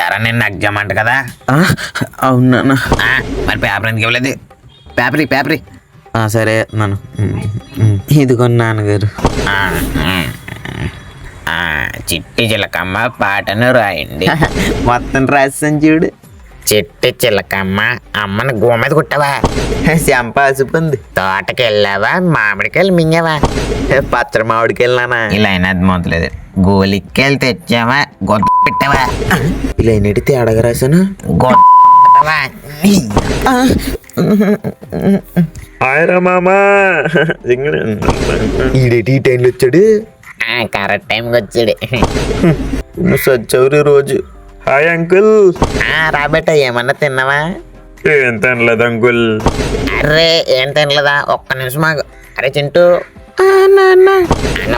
ఎరా నిన్న ఎగ్జామ్ అంట కదా? అవునా? మరి పేపర్ ఎందుకు ఇవ్వలేదు? పేపరీ సరే నాన్న. ఇదిగోండి నాన్నగారు. చిట్టి చిలకమ్మ పాటను రాయండి. మొత్తం రాసాను చూడు. చిట్టి చిలకమ్మ అమ్మని గో మీద కుట్టావా? చెంపాసిపోయింది. తోటకి వెళ్ళావా? మామిడికాయలు మింగావా? పచ్చడి మామిడికి వెళ్ళానా? ఇలా అయినా అర్థమవుతలేదు. గోలిక్కాయలు తెచ్చావా? గొద్ద పెట్టావా? ఇలా ఎన్నిటి తేడాగా రాశాను. గొద్దవా? ఆయరా మామా ఈడేటి ఈ టైంలో వచ్చాడు. కరెక్ట్ టైంకి వచ్చాడు. నువ్వు సచ్చవురు రోజు. Hi uncle. రాబెట్ట ఏమన్నా తిన్నావా? ఏం తినలేదు అంకుల్. అరే ఏం తినలేదా? ఒక్క నిమిషం ఆగు. అరే చింటూ, అన్న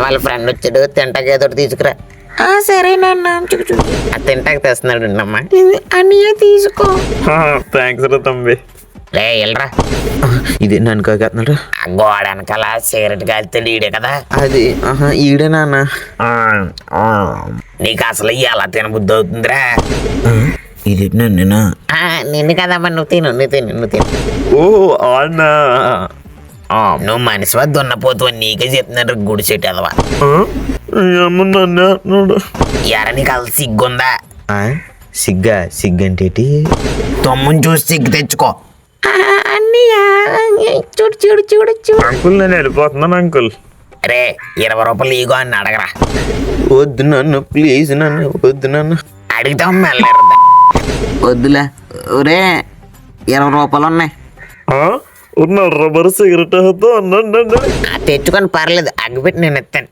వాళ్ళ ఫ్రెండ్ వచ్చాడు, తింటాక ఏదో తీసుకురా. సరే నాన్న. తింటాక తెస్తున్నాడు అమ్మా. అన్నయ్య తీసుకో. థ్యాంక్స్ రా తమ్మి. రే వెళ్ళరా. ఇది నన్ను కాకెత్తున్నాడు. ఆ గోడ వెనకాల సిగరెట్ కాల్తాడు ఈడే కదా? అది ఈడే నాన్న. నీకు అసలు ఎలా తినబుద్ధి అవుతుందిరా? ఇది నన్నేనా? నిన్ను కదమ్మా, నువ్వు తిను. ఓ అన్నా. నువ్వు మనిషి వద్ద ఉన్నపోతు నీకే చెప్తున్నారు గుడి చెట్టు అదవా. నన్ను ఎర నీకు అసలు సిగ్గుందా? సిగ్గంటేటి? తమ్ముని చూసి సిగ్గు తెచ్చుకో. చూడు అంకుల్ నేను వెళ్ళిపోతున్నాను అంకుల్. రే 20 రూపాయలు ఈగో అని అడగరా. వద్దు నన్ను ప్లీజ్ నన్ను వద్దు నన్ను. అడిగితే మెల్లరు. వద్దులే. ఒరే 20 రూపాయలు ఉన్నాయి. రబ్బర్ సిగరెట్ తెచ్చుకొని పర్లేదు, అగ్గిపెట్టి నేను ఎత్తాను.